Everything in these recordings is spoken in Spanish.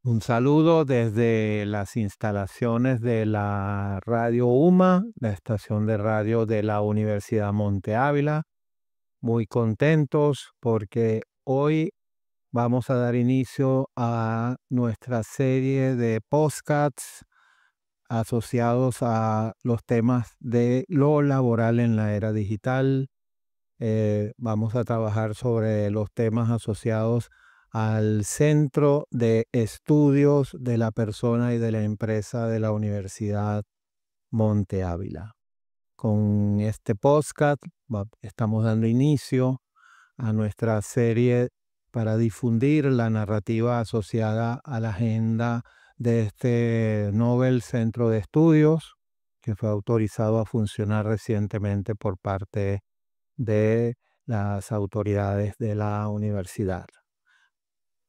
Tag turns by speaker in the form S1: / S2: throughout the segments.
S1: Un saludo desde las instalaciones de la Radio UMA, la estación de radio de la Universidad Monte Ávila. Muy contentos porque hoy vamos a dar inicio a nuestra serie de podcasts asociados a los temas de lo laboral en la era digital. Vamos a trabajar sobre los temas asociados al Centro de Estudios de la Persona y de la Empresa de la Universidad Monte Ávila. Con este podcast estamos dando inicio a nuestra serie para difundir la narrativa asociada a la agenda de este Nobel Centro de Estudios, que fue autorizado a funcionar recientemente por parte de las autoridades de la universidad.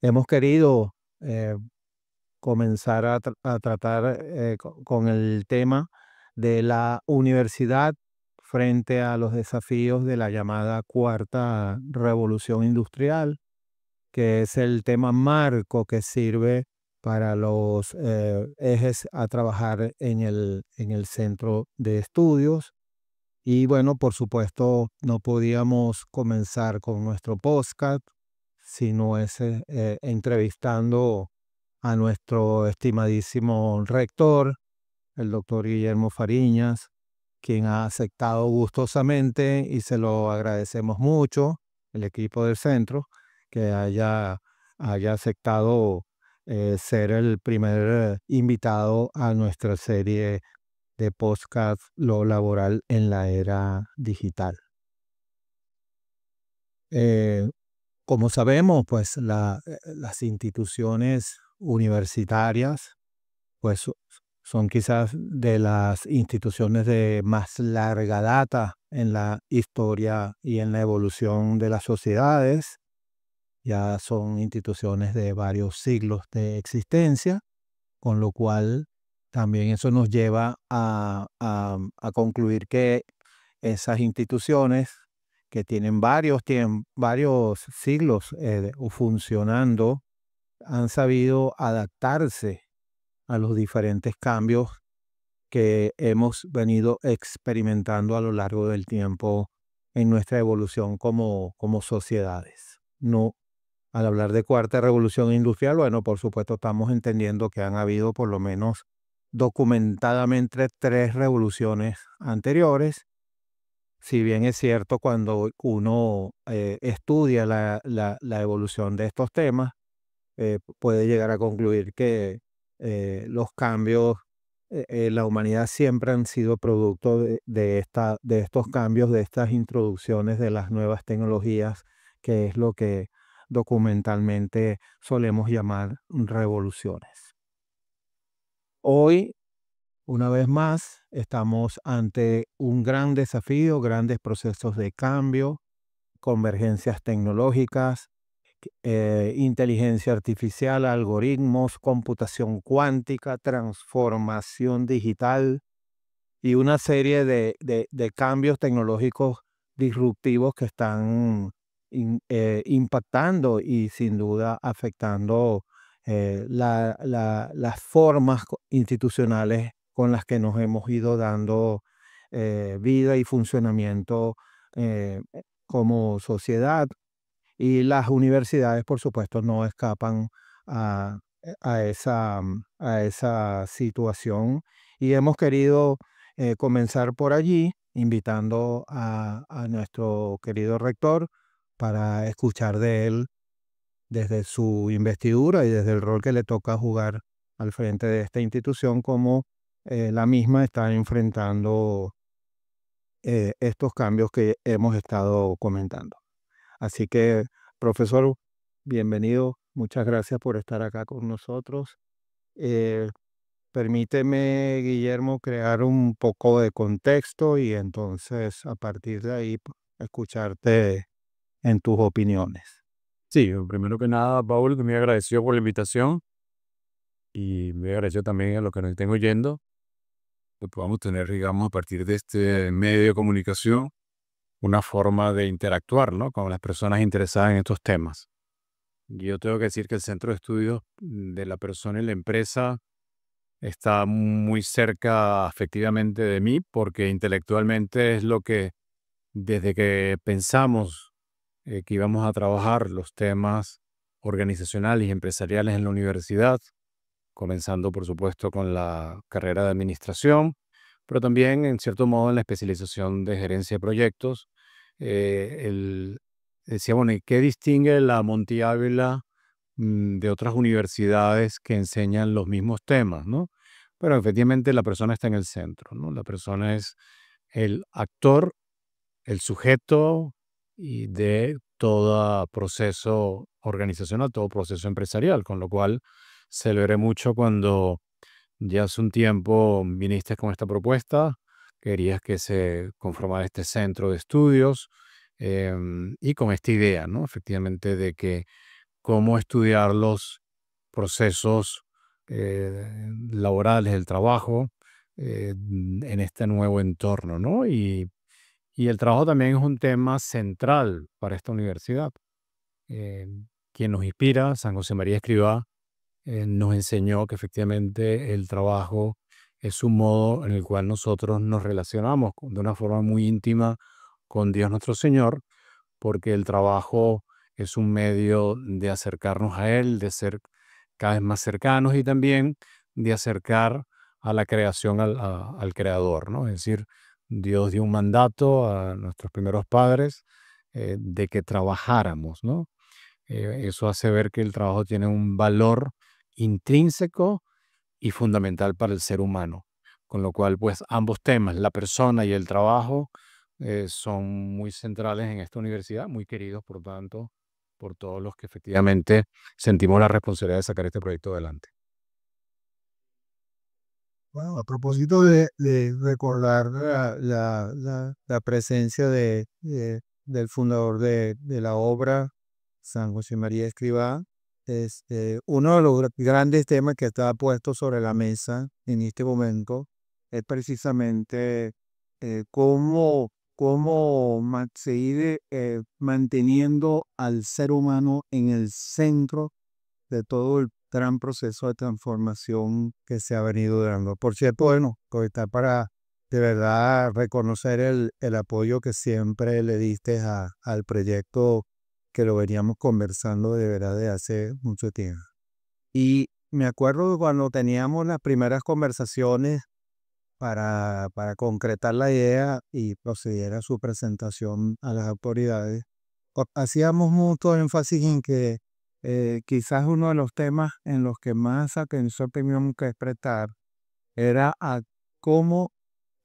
S1: Hemos querido comenzar a tratar con el tema de la universidad frente a los desafíos de la llamada cuarta revolución industrial, que es el tema marco que sirve para los ejes a trabajar en el centro de estudios. Y bueno, por supuesto, no podíamos comenzar con nuestro podcast sino entrevistando a nuestro estimadísimo rector, el doctor Guillermo Fariñas, quien ha aceptado gustosamente y se lo agradecemos mucho, el equipo del centro, que haya aceptado ser el primer invitado a nuestra serie de podcast Lo Laboral en la Era Digital. Eh, Como sabemos, pues las instituciones universitarias pues son quizás de las instituciones de más larga data en la historia y en la evolución de las sociedades. Ya son instituciones de varios siglos de existencia, con lo cual también eso nos lleva a concluir que esas instituciones que tienen varios siglos funcionando, han sabido adaptarse a los diferentes cambios que hemos venido experimentando a lo largo del tiempo en nuestra evolución como sociedades. No, al hablar de cuarta revolución industrial, bueno, por supuesto estamos entendiendo que han habido por lo menos documentadamente 3 revoluciones anteriores. Si bien es cierto, cuando uno estudia la evolución de estos temas, puede llegar a concluir que los cambios, la humanidad siempre han sido producto de estos cambios, de estas introducciones de las nuevas tecnologías, que es lo que documentalmente solemos llamar revoluciones. Hoy, una vez más, estamos ante un gran desafío, grandes procesos de cambio, convergencias tecnológicas, inteligencia artificial, algoritmos, computación cuántica, transformación digital y una serie de cambios tecnológicos disruptivos que están impactando y sin duda afectando las formas institucionales con las que nos hemos ido dando vida y funcionamiento como sociedad. Y las universidades, por supuesto, no escapan a, a esa situación. Y hemos querido comenzar por allí, invitando a nuestro querido rector para escuchar de él desde su investidura y desde el rol que le toca jugar al frente de esta institución, cómo la misma está enfrentando estos cambios que hemos estado comentando. Así que, profesor, bienvenido. Muchas gracias por estar acá con nosotros. Eh, Permíteme, Guillermo, crear un poco de contexto y entonces a partir de ahí escucharte en tus opiniones.
S2: Sí, primero que nada, Paul, muy agradecido por la invitación y muy agradecido también a los que nos estén oyendo, que podamos tener, digamos, a partir de este medio de comunicación, una forma de interactuar, ¿no?, con las personas interesadas en estos temas. Yo tengo que decir que el centro de estudios de la persona y la empresa está muy cerca afectivamente de mí porque intelectualmente es lo que, desde que pensamos que íbamos a trabajar los temas organizacionales y empresariales en la universidad, comenzando por supuesto con la carrera de administración, pero también en cierto modo en la especialización de gerencia de proyectos. Decía, bueno, ¿y qué distingue la Monty Ávila de otras universidades que enseñan los mismos temas, ¿no? Pero efectivamente la persona está en el centro, ¿no? La persona es el actor, el sujeto y de todo proceso organizacional, todo proceso empresarial, con lo cual celebré mucho cuando ya hace un tiempo viniste con esta propuesta, querías que se conformara este centro de estudios y con esta idea, ¿no? Efectivamente, de que cómo estudiar los procesos laborales, del trabajo, en este nuevo entorno, ¿no? Y el trabajo también es un tema central para esta universidad. Eh, Quien nos inspira, San José María Escrivá, nos enseñó que efectivamente el trabajo es un modo en el cual nosotros nos relacionamos de una forma muy íntima con Dios nuestro Señor, porque el trabajo es un medio de acercarnos a Él, de ser cada vez más cercanos y también de acercar a la creación al Creador, ¿no? Es decir, Dios dio un mandato a nuestros primeros padres de que trabajáramos, ¿no? Eso hace ver que el trabajo tiene un valor intrínseco y fundamental para el ser humano. Con lo cual, pues ambos temas, la persona y el trabajo, son muy centrales en esta universidad, muy queridos, por tanto, por todos los que efectivamente sentimos la responsabilidad de sacar este proyecto adelante.
S1: Bueno, a propósito de recordar la presencia del fundador de la obra, San José María Escrivá, uno de los grandes temas que está puesto sobre la mesa en este momento es precisamente cómo seguir manteniendo al ser humano en el centro de todo el gran proceso de transformación que se ha venido dando. Por cierto, bueno, está para de verdad reconocer el apoyo que siempre le diste al proyecto que lo veníamos conversando de verdad de hace mucho tiempo. Y me acuerdo que cuando teníamos las primeras conversaciones para concretar la idea y proceder a su presentación a las autoridades, hacíamos mucho énfasis en que quizás uno de los temas en los que más atención teníamos que prestar era a cómo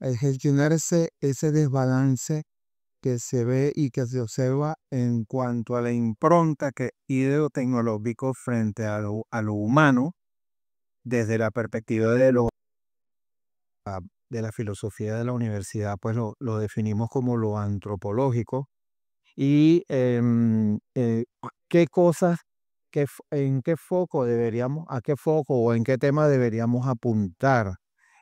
S1: gestionar ese desbalance que se ve y que se observa en cuanto a la impronta que ideotecnológico frente a lo humano desde la perspectiva de la filosofía de la universidad, pues lo definimos como lo antropológico. Y qué cosas, en qué foco deberíamos, a qué foco o en qué tema deberíamos apuntar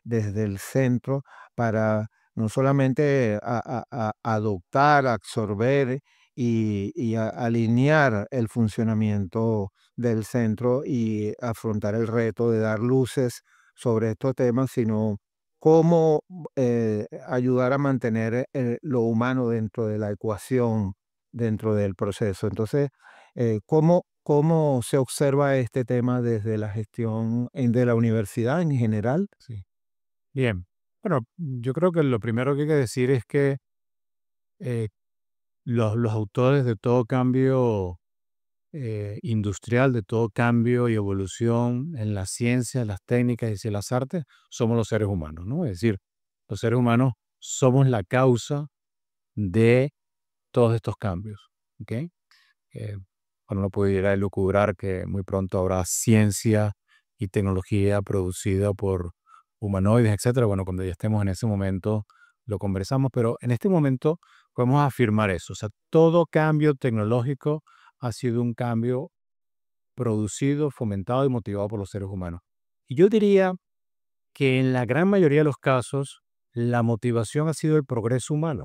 S1: desde el centro para no solamente adoptar, absorber y alinear el funcionamiento del centro y afrontar el reto de dar luces sobre estos temas, sino cómo ayudar a mantener lo humano dentro de la ecuación, dentro del proceso. Entonces, ¿cómo se observa este tema desde la gestión de la universidad en general?
S2: Sí. Bien. Bueno, yo creo que lo primero que hay que decir es que eh, los autores de todo cambio industrial, de todo cambio y evolución en las ciencias, las técnicas y las artes, somos los seres humanos, ¿no? Es decir, los seres humanos somos la causa de todos estos cambios, ¿ok? Bueno, uno pudiera elucubrar que muy pronto habrá ciencia y tecnología producida por humanoides, etcétera. Bueno, cuando ya estemos en ese momento lo conversamos, pero en este momento podemos afirmar eso. O sea, todo cambio tecnológico ha sido un cambio producido, fomentado y motivado por los seres humanos. Y yo diría que en la gran mayoría de los casos, la motivación ha sido el progreso humano.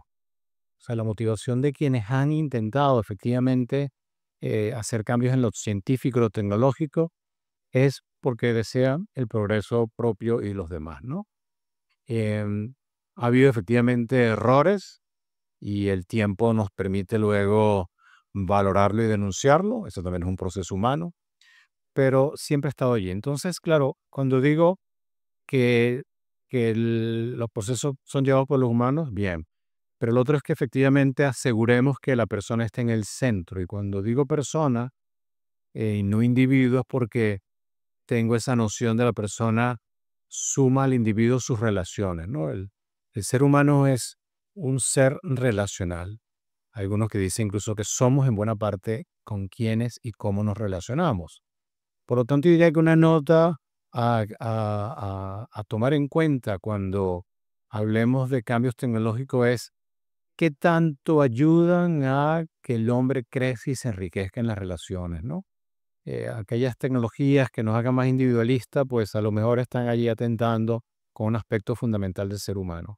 S2: O sea, la motivación de quienes han intentado efectivamente hacer cambios en lo científico, lo tecnológico, es porque desean el progreso propio y los demás, ¿no? Em, ha habido efectivamente errores y el tiempo nos permite luego valorarlo y denunciarlo. Eso también es un proceso humano, pero siempre ha estado allí. Entonces, claro, cuando digo que, los procesos son llevados por los humanos, bien. Pero lo otro es que efectivamente aseguremos que la persona esté en el centro. Y cuando digo persona y no individuo es porque tengo esa noción de la persona suma al individuo sus relaciones, ¿no? El ser humano es un ser relacional. Hay algunos que dicen incluso que somos en buena parte con quiénes y cómo nos relacionamos. Por lo tanto, yo diría que una nota a tomar en cuenta cuando hablemos de cambios tecnológicos es qué tanto ayudan a que el hombre crezca y se enriquezca en las relaciones, ¿no? Aquellas tecnologías que nos hagan más individualistas, pues a lo mejor están allí atentando con un aspecto fundamental del ser humano.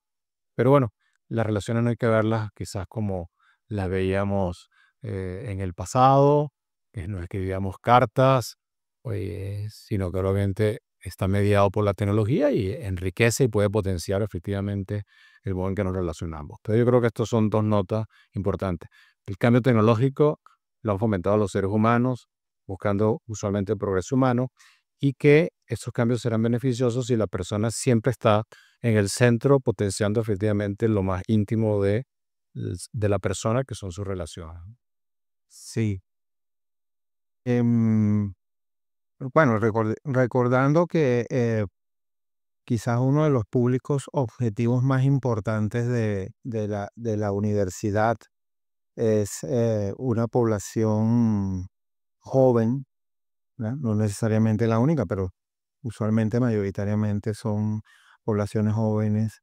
S2: Pero bueno, las relaciones no hay que verlas quizás como las veíamos en el pasado, que no escribíamos cartas, sino que obviamente está mediado por la tecnología y enriquece y puede potenciar efectivamente el modo en que nos relacionamos. Pero yo creo que estas son dos notas importantes. El cambio tecnológico lo han fomentado los seres humanos, buscando usualmente el progreso humano, y que estos cambios serán beneficiosos si la persona siempre está en el centro, potenciando efectivamente lo más íntimo de la persona, que son sus relaciones.
S1: Sí. Em, bueno, recordando que quizás uno de los públicos objetivos más importantes de la universidad es una población joven, ¿verdad? No necesariamente la única, pero usualmente, mayoritariamente son poblaciones jóvenes.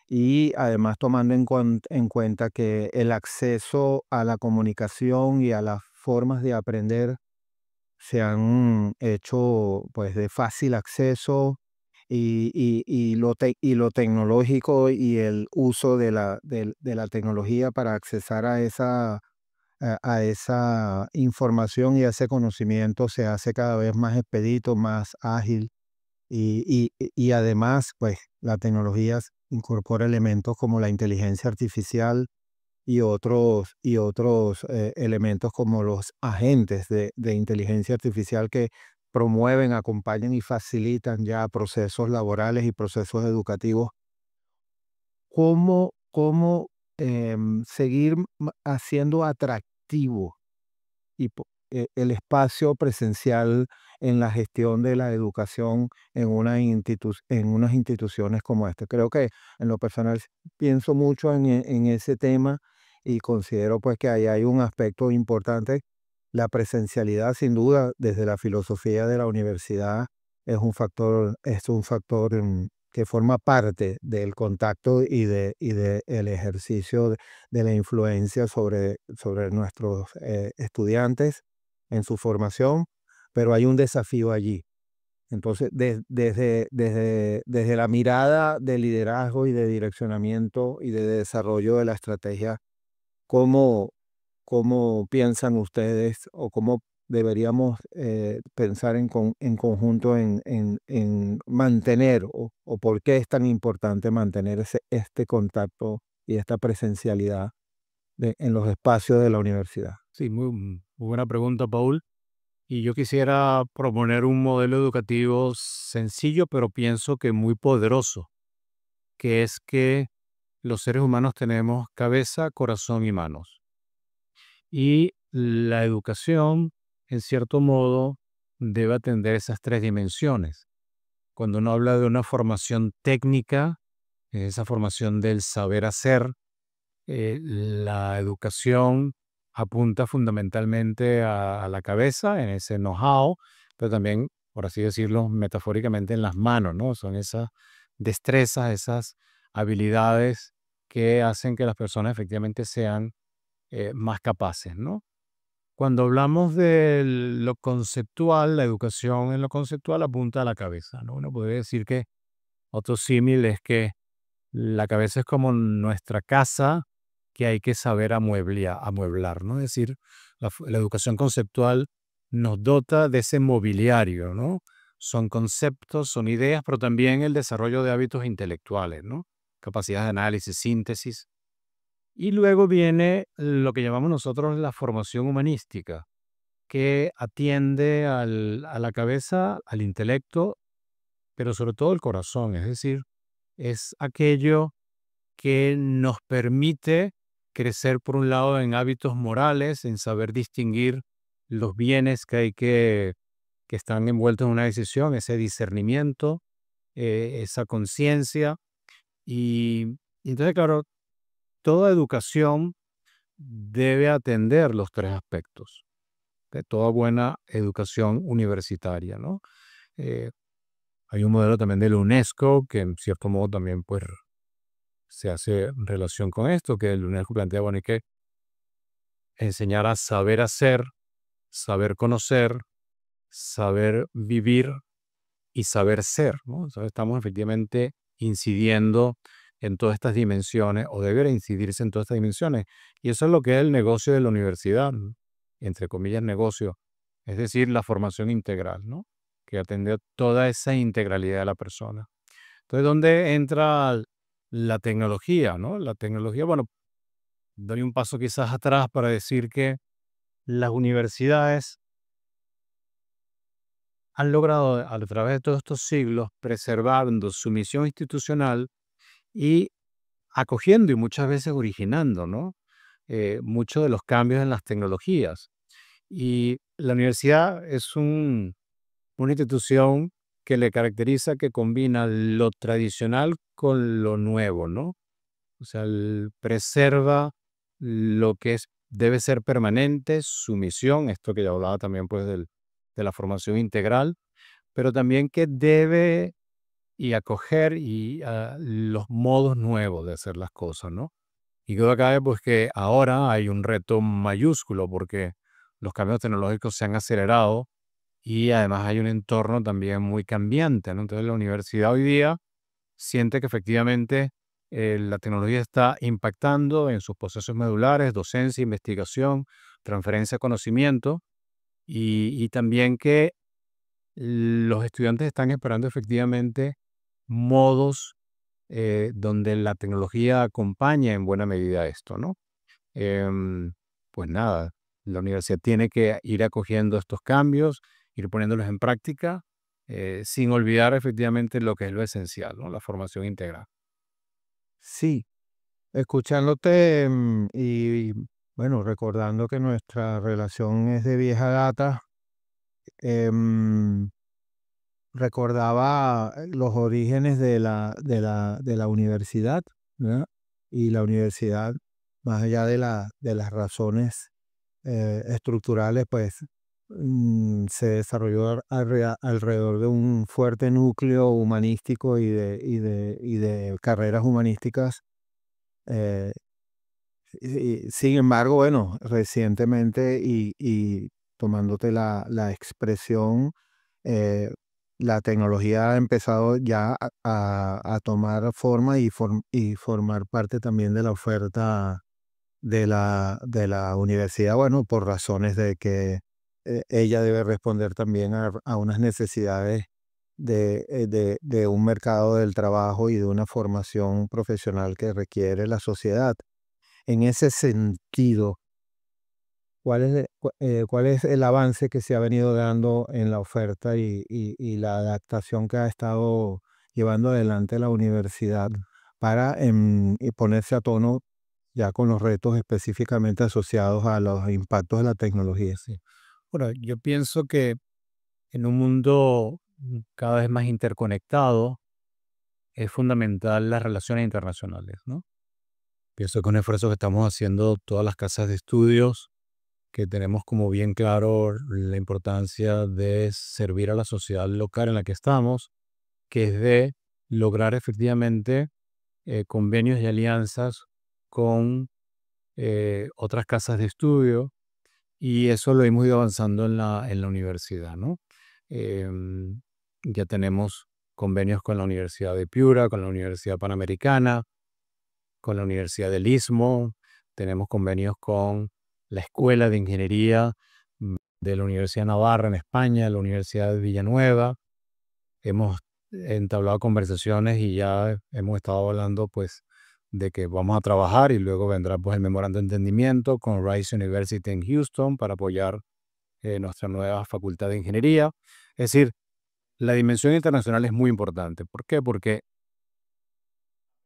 S1: Y además tomando en cuenta que el acceso a la comunicación y a las formas de aprender se han hecho pues de fácil acceso y lo tecnológico y el uso de la tecnología para accesar a esa información y a ese conocimiento se hace cada vez más expedito, más ágil y además pues la tecnología incorpora elementos como la inteligencia artificial y otros elementos como los agentes de inteligencia artificial que promueven, acompañan y facilitan ya procesos laborales y procesos educativos. ¿Cómo seguir haciendo atractivo el espacio presencial en la gestión de la educación en, en unas instituciones como esta? Creo que en lo personal pienso mucho en ese tema y considero pues que ahí hay un aspecto importante. La presencialidad, sin duda, desde la filosofía de la universidad, es un factor que forma parte del contacto y de el ejercicio de la influencia sobre nuestros estudiantes en su formación, pero hay un desafío allí. Entonces, desde la mirada de liderazgo y de direccionamiento y de desarrollo de la estrategia, ¿cómo, cómo piensan ustedes o cómo deberíamos pensar en conjunto en mantener o por qué es tan importante mantener este contacto y esta presencialidad en los espacios de la universidad?
S2: Sí, muy buena pregunta, Paul. Y yo quisiera proponer un modelo educativo sencillo, pero pienso que muy poderoso, que es que los seres humanos tenemos cabeza, corazón y manos. Y la educación, en cierto modo, debe atender esas tres dimensiones. Cuando uno habla de una formación técnica, esa formación del saber hacer, la educación apunta fundamentalmente a la cabeza, en ese know-how, pero también, por así decirlo, metafóricamente en las manos, ¿no? Son esas destrezas, esas habilidades que hacen que las personas efectivamente sean más capaces, ¿no? Cuando hablamos de lo conceptual, la educación en lo conceptual apunta a la cabeza, ¿no? Uno podría decir que otro símil es que la cabeza es como nuestra casa que hay que saber amueblar, ¿no? Es decir, la educación conceptual nos dota de ese mobiliario, ¿no? Son conceptos, son ideas, pero también el desarrollo de hábitos intelectuales, ¿no? Capacidad de análisis, síntesis. Y luego viene lo que llamamos nosotros la formación humanística, que atiende a la cabeza, al intelecto, pero sobre todo el corazón. Es decir, es aquello que nos permite crecer, por un lado, en hábitos morales, en saber distinguir los bienes que están envueltos en una decisión, ese discernimiento, esa conciencia. Y entonces, claro, toda educación debe atender los tres aspectos de toda buena educación universitaria, ¿no? Eh, Hay un modelo también de la UNESCO que en cierto modo también pues se hace relación con esto, que el UNESCO plantea, bueno, hay que enseñar a saber hacer, saber conocer, saber vivir y saber ser, ¿no? Entonces estamos efectivamente incidiendo en todas estas dimensiones, o debería incidirse en todas estas dimensiones. Y eso es lo que es el negocio de la universidad, ¿no? Entre comillas, negocio, es decir, la formación integral, ¿no? Que atiende a toda esa integralidad de la persona. Entonces, ¿dónde entra la tecnología, ¿no? La tecnología, bueno, doy un paso quizás atrás para decir que las universidades han logrado a través de todos estos siglos preservando su misión institucional y acogiendo y muchas veces originando, ¿no? Muchos de los cambios en las tecnologías. Y la universidad es una institución que le caracteriza que combina lo tradicional con lo nuevo, ¿no? O sea, preserva lo que debe ser permanente, su misión, esto que ya hablaba también pues de la formación integral, pero también que debe y acoger los modos nuevos de hacer las cosas, ¿no? Y creo acá pues que ahora hay un reto mayúsculo porque los cambios tecnológicos se han acelerado y además hay un entorno también muy cambiante, ¿no? Entonces la universidad hoy día siente que efectivamente la tecnología está impactando en sus procesos medulares, docencia, investigación, transferencia de conocimiento y también que los estudiantes están esperando efectivamente modos donde la tecnología acompaña en buena medida esto, ¿no? Em, pues nada, la universidad tiene que ir acogiendo estos cambios, ir poniéndolos en práctica, sin olvidar efectivamente lo que es lo esencial, ¿no? La formación integral.
S1: Sí, escuchándote y bueno, recordando que nuestra relación es de vieja data, em, recordaba los orígenes de la universidad, ¿verdad? Y la universidad, más allá de las razones estructurales, pues se desarrolló alrededor de un fuerte núcleo humanístico y de carreras humanísticas. eh, Sin embargo, bueno, recientemente y tomándote la expresión, eh, la tecnología ha empezado ya a tomar forma y formar parte también de la oferta de la universidad, bueno, por razones de que ella debe responder también a unas necesidades de un mercado del trabajo y de una formación profesional que requiere la sociedad. En ese sentido, cuál es el avance que se ha venido dando en la oferta y la adaptación que ha estado llevando adelante la universidad para y ponerse a tono ya con los retos específicamente asociados a los impactos de la tecnología?
S2: Sí. Bueno, yo pienso que en un mundo cada vez más interconectado es fundamental las relaciones internacionales, ¿no? Pienso que un esfuerzo que estamos haciendo todas las casas de estudios, que tenemos como bien claro la importancia de servir a la sociedad local en la que estamos, que es de lograr efectivamente convenios y alianzas con otras casas de estudio, y eso lo hemos ido avanzando en la universidad, ¿no? Em, ya tenemos convenios con la Universidad de Piura, con la Universidad Panamericana, con la Universidad del Istmo. tenemos convenios con la Escuela de Ingeniería de la Universidad de Navarra en España, la Universidad de Villanueva. Hemos entablado conversaciones y ya hemos estado hablando pues de que vamos a trabajar, y luego vendrá pues el memorando de entendimiento con Rice University en Houston para apoyar nuestra nueva facultad de ingeniería. Es decir, la dimensión internacional es muy importante. ¿Por qué? Porque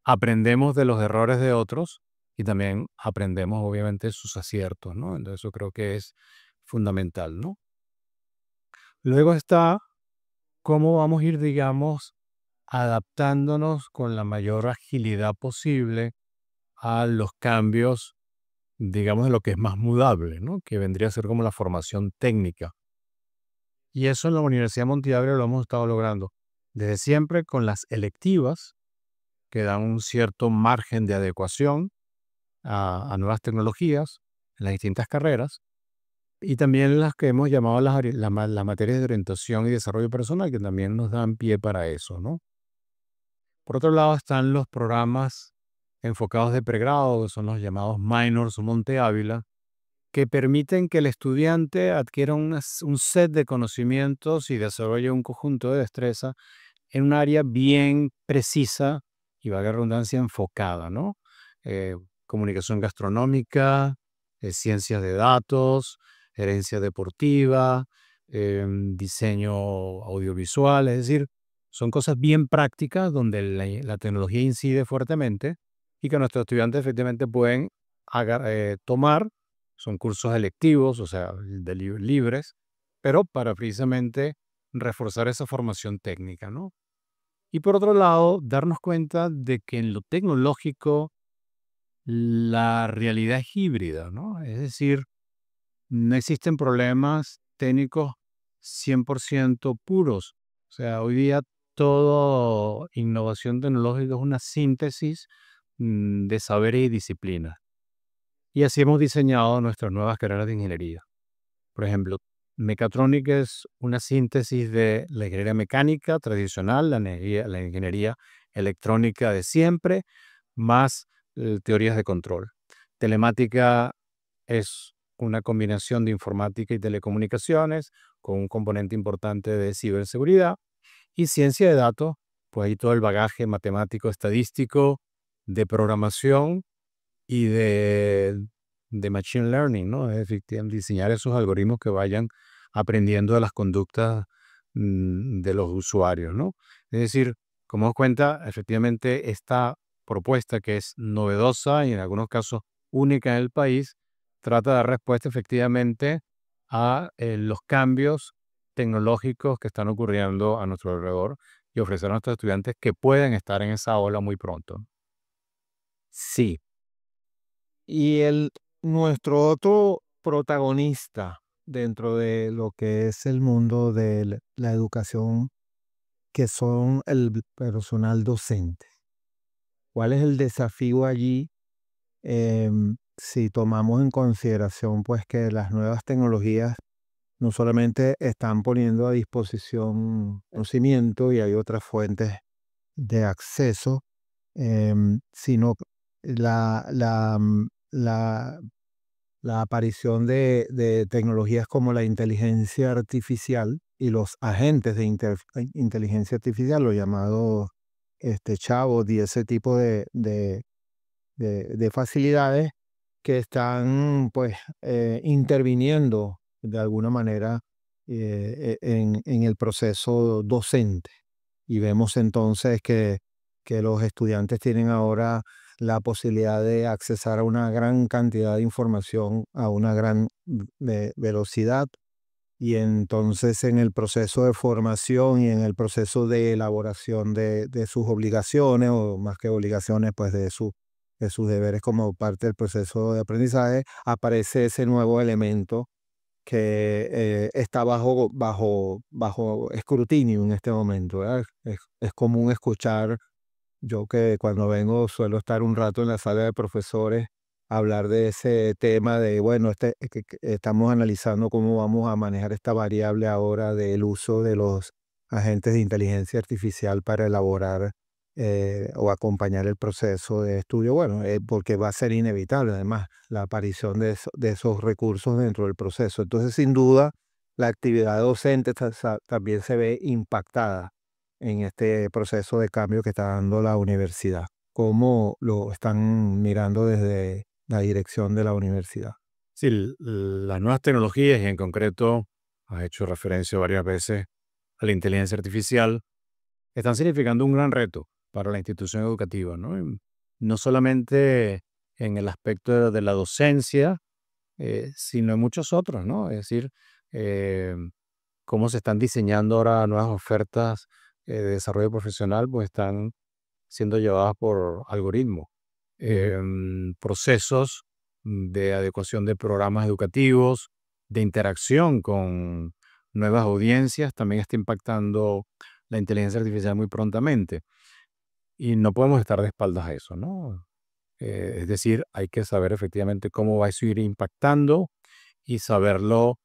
S2: aprendemos de los errores de otros y también aprendemos obviamente sus aciertos, ¿no? Entonces eso creo que es fundamental, ¿no? Luego está cómo vamos a ir, digamos, adaptándonos con la mayor agilidad posible a los cambios, digamos, de lo que es más mudable, ¿no? Que vendría a ser como la formación técnica. Y eso en la Universidad de Montevideo lo hemos estado logrando desde siempre con las electivas, que dan un cierto margen de adecuación a nuevas tecnologías en las distintas carreras, y también las que hemos llamado las materias de orientación y desarrollo personal, que también nos dan pie para eso, ¿no? Por otro lado están los programas enfocados de pregrado, que son los llamados Minors Monte Ávila, que permiten que el estudiante adquiera un set de conocimientos y desarrolle un conjunto de destreza en un área bien precisa y, valga la redundancia, enfocada, ¿no? Eh, Comunicación gastronómica, ciencias de datos, gerencia deportiva, diseño audiovisual, es decir, son cosas bien prácticas donde la tecnología incide fuertemente y que nuestros estudiantes efectivamente pueden tomar. Son cursos electivos, o sea, libres, pero para precisamente reforzar esa formación técnica, ¿no? Y por otro lado, darnos cuenta de que en lo tecnológico la realidad es híbrida, ¿no? Es decir, no existen problemas técnicos 100% puros. O sea, hoy día toda innovación tecnológica es una síntesis de saberes y disciplinas. Y así hemos diseñado nuestras nuevas carreras de ingeniería. Por ejemplo, mecatrónica es una síntesis de la ingeniería mecánica tradicional, la ingeniería electrónica de siempre, más teorías de control. Telemática es una combinación de informática y telecomunicaciones con un componente importante de ciberseguridad. Y ciencia de datos, pues ahí todo el bagaje matemático, estadístico, de programación y de machine learning, ¿no? Es decir, diseñar esos algoritmos que vayan aprendiendo de las conductas de los usuarios, ¿no? Es decir, como os cuenta, efectivamente esta propuesta, que es novedosa y en algunos casos única en el país, trata de dar respuesta efectivamente a los cambios tecnológicos que están ocurriendo a nuestro alrededor y ofrecer a nuestros estudiantes que pueden estar en esa ola muy pronto.
S1: Sí. Y nuestro otro protagonista dentro de lo que es el mundo de la educación, que son el personal docente. ¿Cuál es el desafío allí? Si tomamos en consideración pues que las nuevas tecnologías no solamente están poniendo a disposición conocimiento y hay otras fuentes de acceso, sino la, la aparición de tecnologías como la inteligencia artificial y los agentes de inteligencia artificial, los llamados chatbot y ese tipo de facilidades que están pues interviniendo de alguna manera en el proceso docente. Y vemos entonces que los estudiantes tienen ahora la posibilidad de accesar a una gran cantidad de información a una gran velocidad. Y entonces en el proceso de formación y en el proceso de elaboración de sus obligaciones, o más que obligaciones, pues de sus deberes como parte del proceso de aprendizaje, aparece ese nuevo elemento que está bajo escrutinio en este momento, ¿verdad? Es común escuchar, yo que cuando vengo suelo estar un rato en la sala de profesores, hablar de ese tema de, bueno, que estamos analizando cómo vamos a manejar esta variable ahora del uso de los agentes de inteligencia artificial para elaborar o acompañar el proceso de estudio, bueno, porque va a ser inevitable además la aparición de esos recursos dentro del proceso. Entonces, sin duda, la actividad docente también se ve impactada en este proceso de cambio que está dando la universidad. ¿Cómo lo están mirando desde la dirección de la universidad?
S2: Sí, las nuevas tecnologías y en concreto, has hecho referencia varias veces a la inteligencia artificial, están significando un gran reto para la institución educativa, ¿no? No solamente en el aspecto de la docencia, sino en muchos otros, ¿no? Es decir, eh, cómo se están diseñando ahora nuevas ofertas de desarrollo profesional, pues están siendo llevadas por algoritmos. Procesos de adecuación de programas educativos, de interacción con nuevas audiencias, también está impactando la inteligencia artificial muy prontamente. Y no podemos estar de espaldas a eso, ¿no? Es decir, hay que saber efectivamente cómo va a ir impactando y saberlo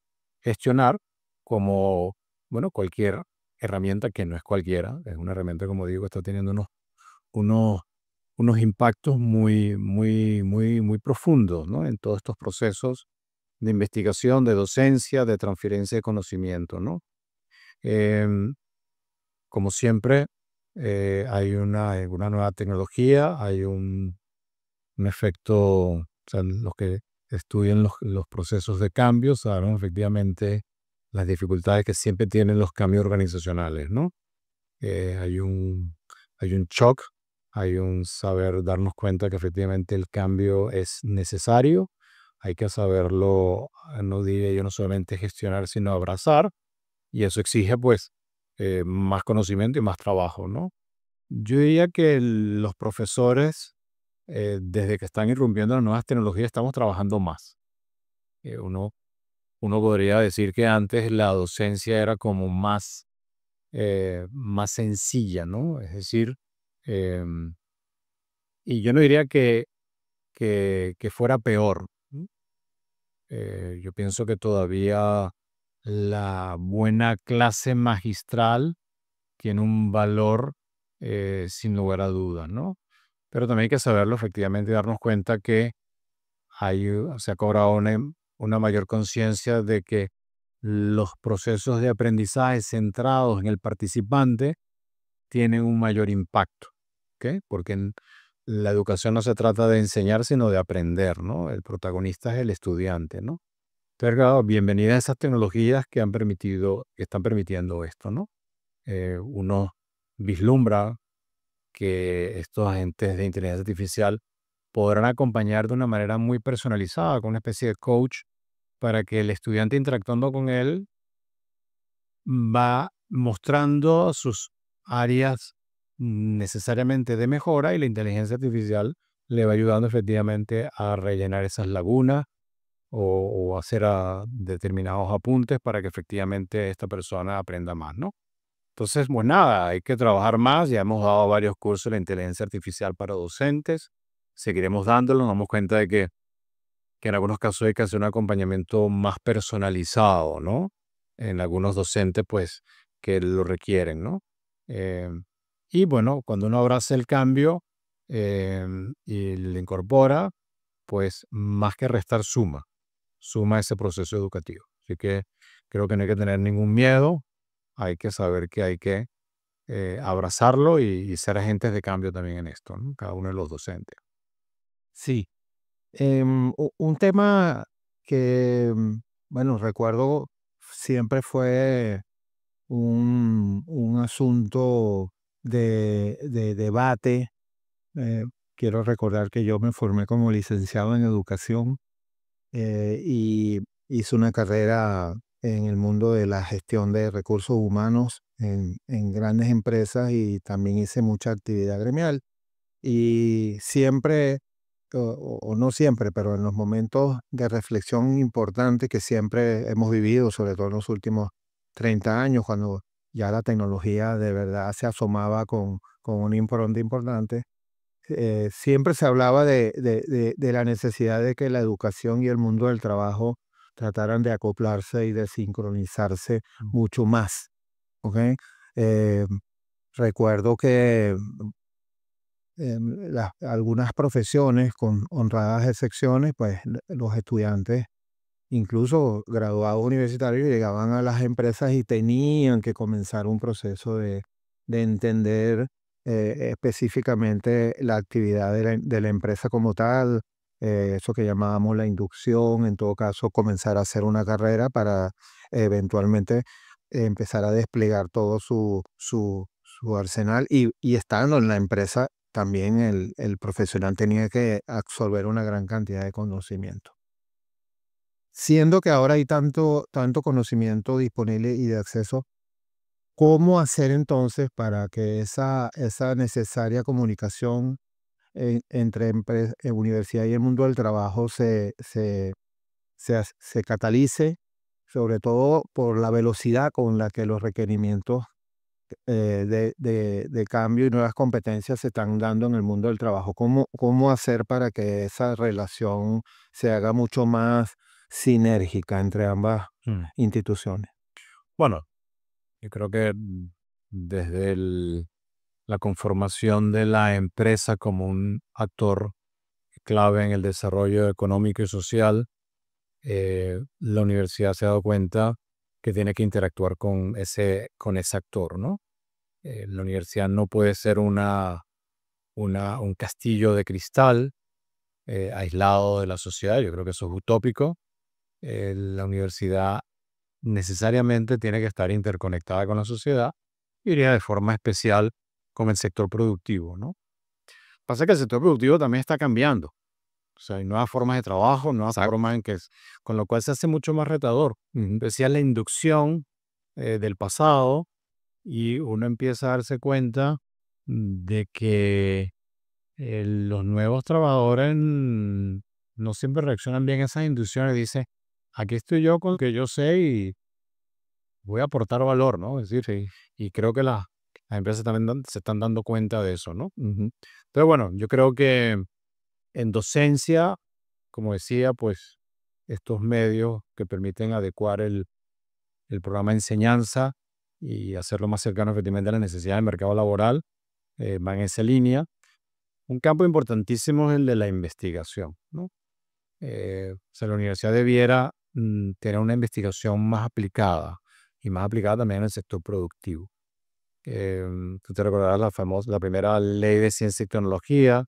S2: gestionar como, bueno, cualquier herramienta que no es cualquiera, es una herramienta, como digo, que está teniendo unos, unos impactos muy profundos, ¿no? En todos estos procesos de investigación, de docencia, de transferencia de conocimiento, ¿no? Em, Como siempre, hay una nueva tecnología, hay un efecto, o sea, los que estudian los procesos de cambio saben efectivamente las dificultades que siempre tienen los cambios organizacionales, ¿no? Hay hay un shock, hay un saber darnos cuenta que efectivamente el cambio es necesario, hay que saberlo, no diría yo no solamente gestionar, sino abrazar, y eso exige pues más conocimiento y más trabajo, ¿no? Yo diría que los profesores, desde que están irrumpiendo las nuevas tecnologías, estamos trabajando más. Eh, uno, uno podría decir que antes la docencia era como más sencilla, ¿no? Es decir, em, y yo no diría que fuera peor. ¿No? Yo pienso que todavía la buena clase magistral tiene un valor sin lugar a dudas, ¿no? Pero también hay que saberlo efectivamente y darnos cuenta que se ha cobrado una mayor conciencia de que los procesos de aprendizaje centrados en el participante tienen un mayor impacto, ¿ok? Porque la educación no se trata de enseñar, sino de aprender, ¿no? El protagonista es el estudiante, ¿no? Entonces, claro, bienvenida a esas tecnologías que están permitiendo esto, ¿no? Uno vislumbra que estos agentes de inteligencia artificial podrán acompañar de una manera muy personalizada, con una especie de coach, para que el estudiante interactuando con él va mostrando sus áreas necesariamente de mejora y la inteligencia artificial le va ayudando efectivamente a rellenar esas lagunas o hacer determinados apuntes para que efectivamente esta persona aprenda más, ¿no? Entonces, pues nada, hay que trabajar más. Ya hemos dado varios cursos de inteligencia artificial para docentes. Seguiremos dándolo. Nos damos cuenta de que en algunos casos hay que hacer un acompañamiento más personalizado, ¿no? En algunos docentes, pues, que lo requieren, ¿no? Eh, y bueno, cuando uno abraza el cambio y lo incorpora, pues, más que restar, suma a ese proceso educativo. Así que creo que no hay que tener ningún miedo. Hay que saber que hay que abrazarlo y ser agentes de cambio también en esto, ¿no? Cada uno de los docentes.
S1: Sí. Un tema que, bueno, recuerdo siempre fue un asunto de debate. Eh, Quiero recordar que yo me formé como licenciado en educación y hice una carrera en el mundo de la gestión de recursos humanos en grandes empresas y también hice mucha actividad gremial. Y siempre, o no siempre, pero en los momentos de reflexión importantes que siempre hemos vivido, sobre todo en los últimos 30 años, cuando ya la tecnología de verdad se asomaba con una impronta importante, siempre se hablaba de la necesidad de que la educación y el mundo del trabajo trataran de acoplarse y de sincronizarse mucho más. ¿Ok? Eh, Recuerdo que algunas profesiones, con honradas excepciones, pues los estudiantes, incluso graduados universitarios, llegaban a las empresas y tenían que comenzar un proceso de entender específicamente la actividad de la empresa como tal, eso que llamábamos la inducción, en todo caso comenzar a hacer una carrera para eventualmente empezar a desplegar todo su arsenal y estando en la empresa también el profesional tenía que absorber una gran cantidad de conocimiento. Siendo que ahora hay tanto conocimiento disponible y de acceso, ¿cómo hacer entonces para que esa necesaria comunicación entre universidad y el mundo del trabajo se catalice, sobre todo por la velocidad con la que los requerimientos de cambio y nuevas competencias se están dando en el mundo del trabajo? ¿Cómo hacer para que esa relación se haga mucho más sinérgica entre ambas
S2: Mm.
S1: instituciones?
S2: Bueno, yo creo que desde la conformación de la empresa como un actor clave en el desarrollo económico y social, la universidad se ha dado cuenta que tiene que interactuar con ese actor, ¿no? La universidad no puede ser un castillo de cristal aislado de la sociedad. Yo creo que eso es utópico. La universidad necesariamente tiene que estar interconectada con la sociedad, y diría de forma especial con el sector productivo, ¿no? Pasa que el sector productivo también está cambiando. O sea, hay nuevas formas de trabajo, nuevas formas con lo cual se hace mucho más retador.
S1: Ujú.
S2: Decía la inducción del pasado, y uno empieza a darse cuenta de que los nuevos trabajadores no siempre reaccionan bien a esas inducciones. Dice, aquí estoy yo con lo que yo sé y voy a aportar valor, ¿no? Es decir,
S1: Sí.
S2: y creo que las empresas también se están dando cuenta de eso, ¿no?
S1: Ujú.
S2: Entonces, bueno, yo creo que en docencia, como decía, pues estos medios que permiten adecuar el programa de enseñanza y hacerlo más cercano efectivamente a la necesidad del mercado laboral, van en esa línea. Un campo importantísimo es el de la investigación, ¿no? O sea, la universidad debiera tener una investigación más aplicada, y más aplicada también en el sector productivo. Tú te recordarás la primera ley de ciencia y tecnología,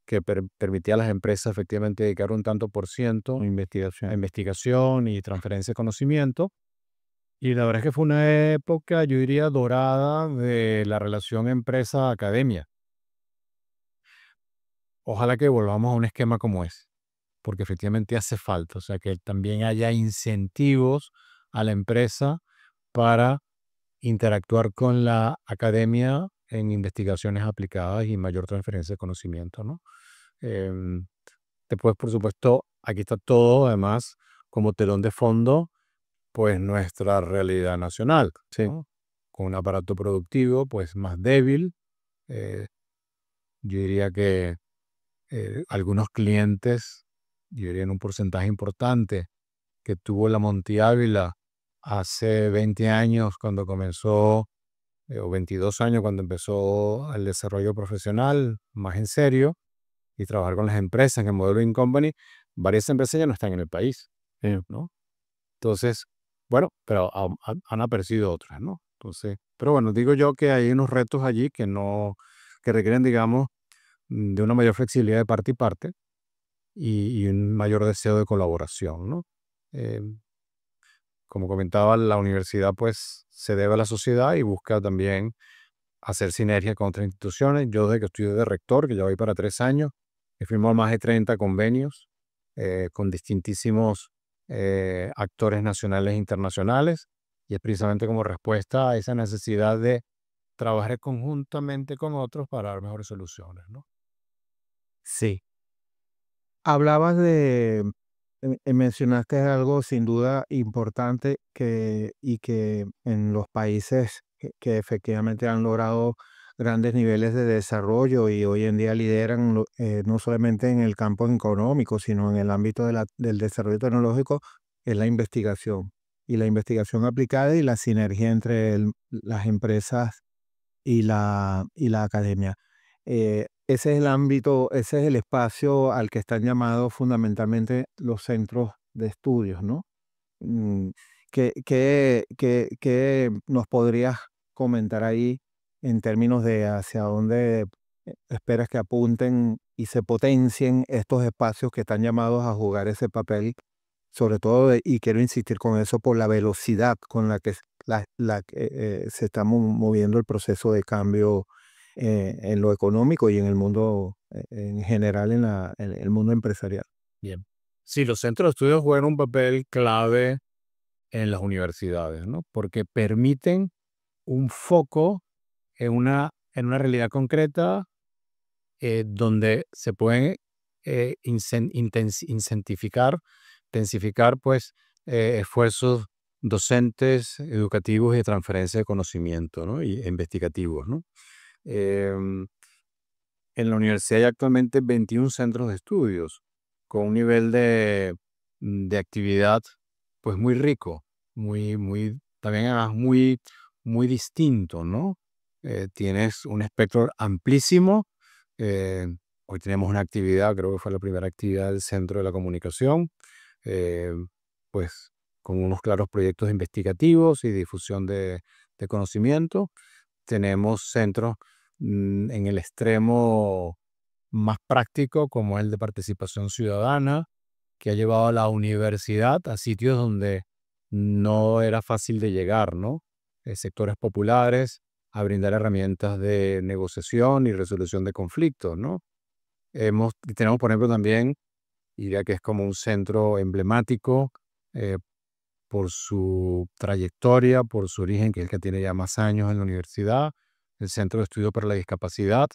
S2: que permitía a las empresas efectivamente dedicar un tanto por ciento a
S1: Investigación.
S2: investigación y transferencia de conocimiento. Y la verdad es que fue una época, yo diría, dorada de la relación empresa-academia. Ojalá que volvamos a un esquema como ese, porque efectivamente hace falta. O sea, que también haya incentivos a la empresa para interactuar con la academia en investigaciones aplicadas y mayor transferencia de conocimiento, ¿no? Em, Después, por supuesto, aquí está todo, además, como telón de fondo, pues nuestra realidad nacional,
S1: Sí.
S2: ¿no? Con un aparato productivo, pues más débil. eh, yo diría que algunos clientes, yo diría en un porcentaje importante, que tuvo la Monte Ávila hace 20 años cuando comenzó, o 22 años cuando empezó el desarrollo profesional más en serio, y trabajar con las empresas en el modelo In Company. Varias empresas ya no están en el país,
S1: Sí.
S2: ¿no? Entonces, bueno, pero han aparecido otras, ¿no? Entonces, pero bueno, digo yo que hay unos retos allí que no, que requieren, digamos, de una mayor flexibilidad de parte y parte, y un mayor deseo de colaboración, ¿no? Eh, Como comentaba, la universidad pues se debe a la sociedad y busca también hacer sinergia con otras instituciones. Yo desde que estoy de rector, que ya voy para 3 años, he firmado más de 30 convenios con distintísimos actores nacionales e internacionales, y es precisamente como respuesta a esa necesidad de trabajar conjuntamente con otros para dar mejores soluciones, ¿no?
S1: Sí. Hablabas mencionaste algo sin duda importante y que en los países que efectivamente han logrado grandes niveles de desarrollo y hoy en día lideran no solamente en el campo económico, sino en el ámbito del desarrollo tecnológico, es la investigación. Y la investigación aplicada y la sinergia entre las empresas y la academia. ese es el ámbito, ese es el espacio al que están llamados fundamentalmente los centros de estudios, ¿no? Mm, ¿qué nos podrías comentar ahí en términos de hacia dónde esperas que apunten y se potencien estos espacios que están llamados a jugar ese papel, sobre todo, y quiero insistir con eso, por la velocidad con la que se está moviendo el proceso de cambio en lo económico y en el mundo en general, en el mundo empresarial?
S2: Bien. Sí, los centros de estudios juegan un papel clave en las universidades, ¿no? Porque permiten un foco en una realidad concreta, donde se pueden intensificar pues, esfuerzos docentes, educativos y de transferencia de conocimiento, ¿no? Y investigativos, ¿no? Em, en la universidad hay actualmente 21 centros de estudios con un nivel de actividad pues muy rico, también además muy distinto, ¿no? Tienes un espectro amplísimo. eh, Hoy tenemos una actividad, creo que fue la primera actividad del Centro de la Comunicación, eh, pues con unos claros proyectos investigativos y difusión de conocimiento. Tenemos centros en el extremo más práctico, como el de participación ciudadana, que ha llevado a la universidad a sitios donde no era fácil de llegar, ¿no? Sectores populares, a brindar herramientas de negociación y resolución de conflictos, ¿no? Tenemos, por ejemplo, también, diría que es como un centro emblemático, eh, por su trayectoria, por su origen, que es el que tiene ya más años en la universidad, el Centro de Estudio para la Discapacidad,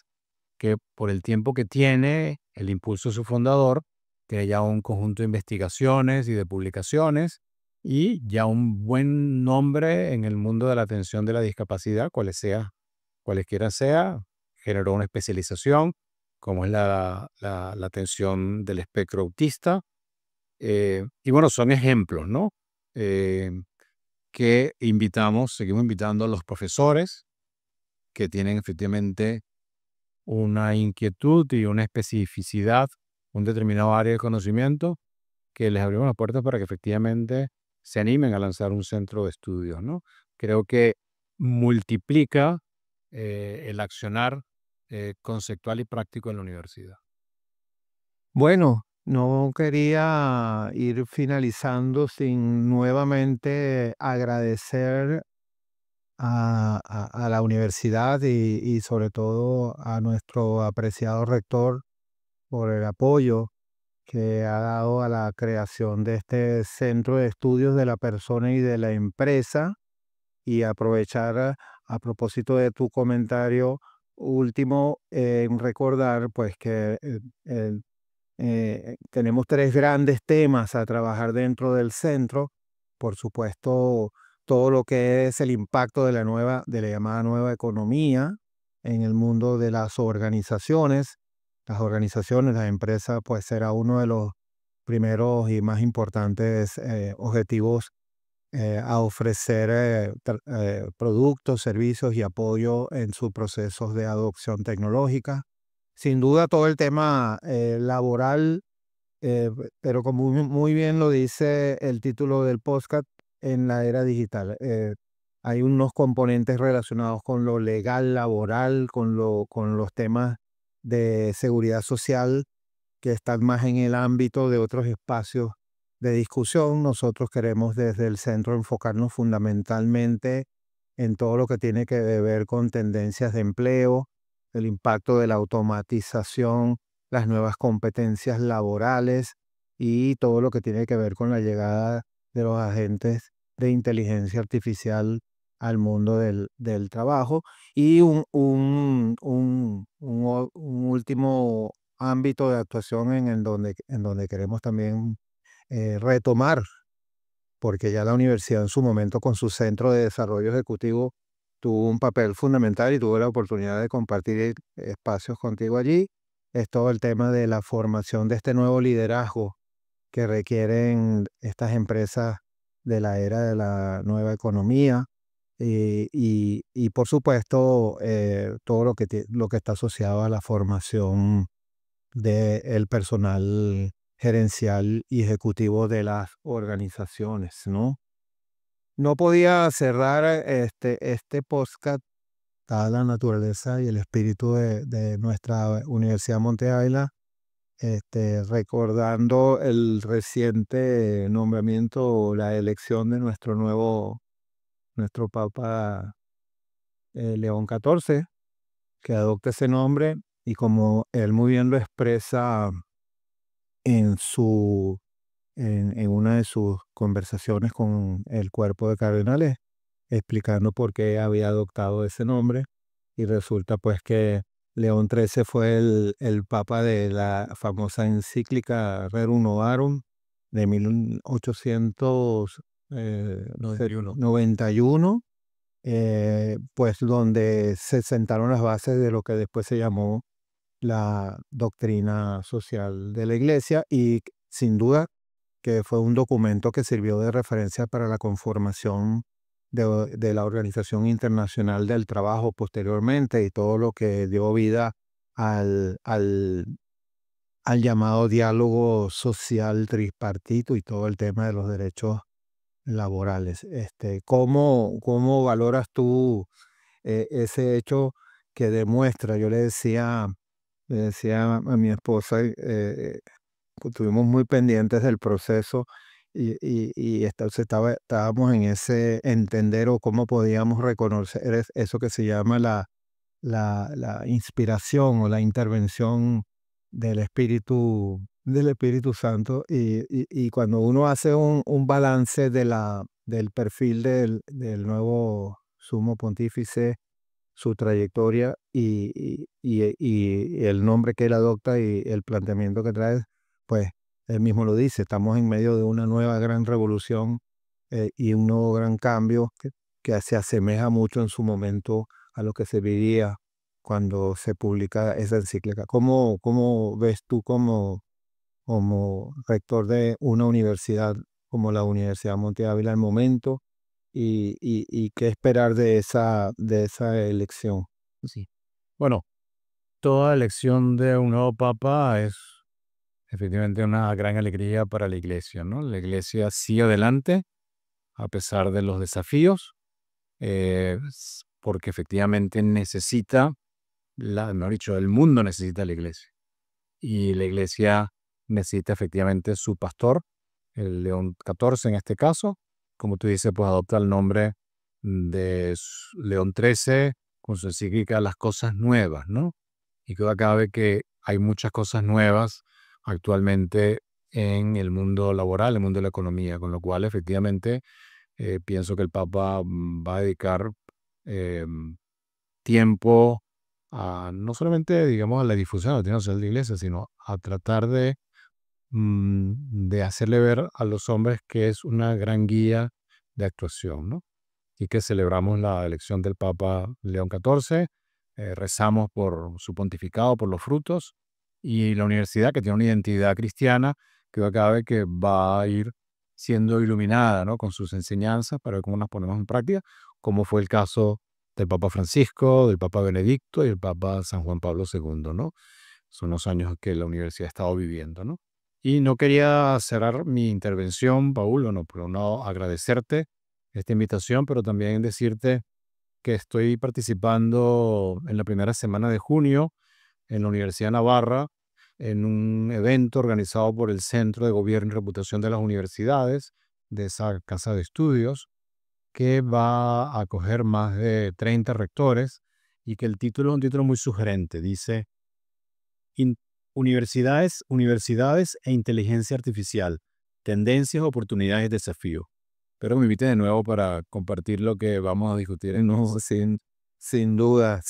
S2: que por el tiempo que tiene, el impulso de su fundador, tiene ya un conjunto de investigaciones y de publicaciones y ya un buen nombre en el mundo de la atención de la discapacidad, cualesquiera sea, generó una especialización, como es la atención del espectro autista. Y bueno, son ejemplos, ¿no? Eh, que seguimos invitando a los profesores que tienen efectivamente una inquietud y una especificidad, un determinado área de conocimiento, que les abrimos las puertas para que efectivamente se animen a lanzar un centro de estudios, ¿no? Creo que multiplica el accionar conceptual y práctico en la universidad.
S1: Bueno, no quería ir finalizando sin nuevamente agradecer a la universidad y sobre todo a nuestro apreciado rector por el apoyo que ha dado a la creación de este centro de estudios de la persona y de la empresa, y aprovechar a propósito de tu comentario último, en recordar pues que tenemos tres grandes temas a trabajar dentro del centro. Por supuesto, todo lo que es el impacto de la llamada nueva economía en el mundo de las organizaciones. Las organizaciones, las empresas, pues será uno de los primeros y más importantes objetivos a ofrecer productos, servicios y apoyo en sus procesos de adopción tecnológica. Sin duda, todo el tema laboral, pero como muy bien lo dice el título del podcast, en la era digital. Hay unos componentes relacionados con lo legal, laboral, con los temas de seguridad social que están más en el ámbito de otros espacios de discusión. Nosotros queremos desde el centro enfocarnos fundamentalmente en todo lo que tiene que ver con tendencias de empleo, el impacto de la automatización, las nuevas competencias laborales y todo lo que tiene que ver con la llegada de los agentes de inteligencia artificial al mundo del trabajo. Y un último ámbito de actuación en donde queremos también retomar, porque ya la universidad en su momento con su centro de desarrollo ejecutivo tuvo un papel fundamental y tuve la oportunidad de compartir espacios contigo allí. Es todo el tema de la formación de este nuevo liderazgo que requieren estas empresas de la era de la nueva economía, y por supuesto todo lo que está asociado a la formación del personal gerencial y ejecutivo de las organizaciones, ¿no? No podía cerrar este podcast, dada la naturaleza y el espíritu de nuestra Universidad Monte Ávila, recordando el reciente nombramiento o la elección de nuestro Papa León XIV, que adopta ese nombre y como él muy bien lo expresa en en una de sus conversaciones con el cuerpo de cardenales, explicando por qué había adoptado ese nombre. Y resulta pues que León XIII fue el papa de la famosa encíclica Rerum Novarum de
S2: 91.
S1: 1891, pues donde se sentaron las bases de lo que después se llamó la doctrina social de la Iglesia y sin duda que fue un documento que sirvió de referencia para la conformación de la Organización Internacional del Trabajo posteriormente y todo lo que dio vida al llamado diálogo social tripartito y todo el tema de los derechos laborales. ¿Cómo valoras tú ese hecho que demuestra? Yo le decía a mi esposa, estuvimos muy pendientes del proceso estábamos en ese entender o cómo podíamos reconocer eso que se llama la inspiración o la intervención del Espíritu Santo. Y cuando uno hace un balance del perfil del nuevo sumo pontífice, su trayectoria y el nombre que él adopta y el planteamiento que trae, pues él mismo lo dice, estamos en medio de una nueva gran revolución y un nuevo gran cambio que se asemeja mucho en su momento a lo que se vivía cuando se publica esa encíclica. ¿Cómo ves tú como rector de una universidad como la Universidad Monte Ávila el momento y qué esperar de esa elección?
S2: Sí. Bueno, toda elección de un nuevo papa es efectivamente una gran alegría para la iglesia, ¿no? La iglesia sigue adelante a pesar de los desafíos, porque efectivamente necesita, mejor dicho, el mundo necesita la iglesia. Y la iglesia necesita efectivamente su pastor, el León XIV en este caso. Como tú dices, pues adopta el nombre de León XIII con su encíclica Las Cosas Nuevas, ¿no? Y que cabe que hay muchas cosas nuevas actualmente en el mundo laboral, en el mundo de la economía, con lo cual efectivamente pienso que el Papa va a dedicar eh, tiempo a no solamente, digamos, a la difusión de la doctrina social de la iglesia, sino a tratar de hacerle ver a los hombres que es una gran guía de actuación, ¿no? Y que celebramos la elección del Papa León XIV, rezamos por su pontificado, por los frutos, y la universidad, que tiene una identidad cristiana, que cabe que va a ir siendo iluminada, ¿no? Con sus enseñanzas para ver cómo las ponemos en práctica, como fue el caso del Papa Francisco, del Papa Benedicto y el Papa San Juan Pablo II, ¿no? Son los años que la universidad ha estado viviendo, ¿no? Y no quería cerrar mi intervención, Paul, no, pero no agradecerte esta invitación, pero también decirte que estoy participando en la primera semana de junio en la Universidad de Navarra, en un evento organizado por el Centro de Gobierno y Reputación de las Universidades, de esa casa de estudios, que va a acoger más de 30 rectores y que el título es un título muy sugerente. Dice In- universidades e inteligencia artificial, tendencias, oportunidades, desafíos. Pero me invite de nuevo para compartir lo que vamos a discutir en
S1: No, sin duda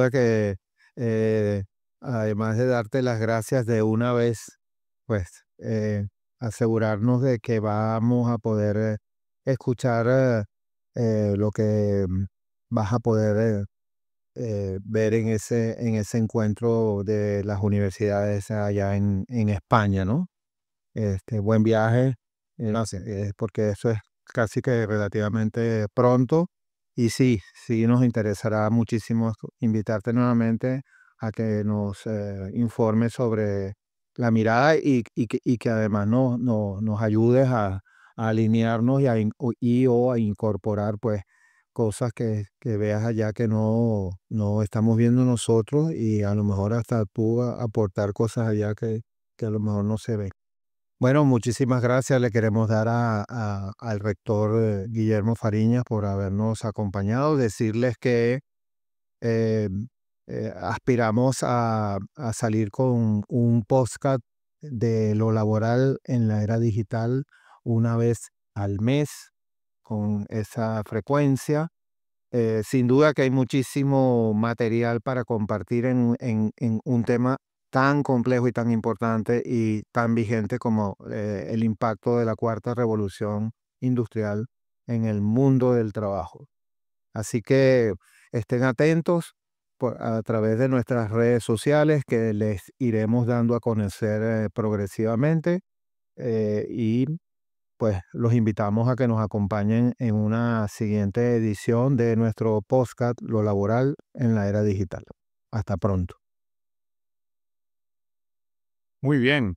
S1: que eh, además de darte las gracias de una vez, pues asegurarnos de que vamos a poder escuchar lo que vas a poder ver en ese encuentro de las universidades allá en España, ¿no? Buen viaje,
S2: Gracias.
S1: porque eso es casi que relativamente pronto Y sí, sí nos interesará muchísimo invitarte nuevamente a que nos informes sobre la mirada y que además nos ayudes a alinearnos y o a incorporar pues cosas que veas allá que no estamos viendo nosotros y a lo mejor hasta tú aportar cosas allá que a lo mejor no se ven. Bueno, muchísimas gracias. Le queremos dar al rector Guillermo Fariñas por habernos acompañado. Decirles que eh, aspiramos a salir con un podcast de lo laboral en la era digital una vez al mes con esa frecuencia. Sin duda que hay muchísimo material para compartir en un tema tan complejo y tan importante y tan vigente como el impacto de la cuarta revolución industrial en el mundo del trabajo. Así que estén atentos a través de nuestras redes sociales que les iremos dando a conocer progresivamente y pues los invitamos a que nos acompañen en una siguiente edición de nuestro podcast Lo Laboral en la Era Digital. Hasta pronto.
S2: Muy bien.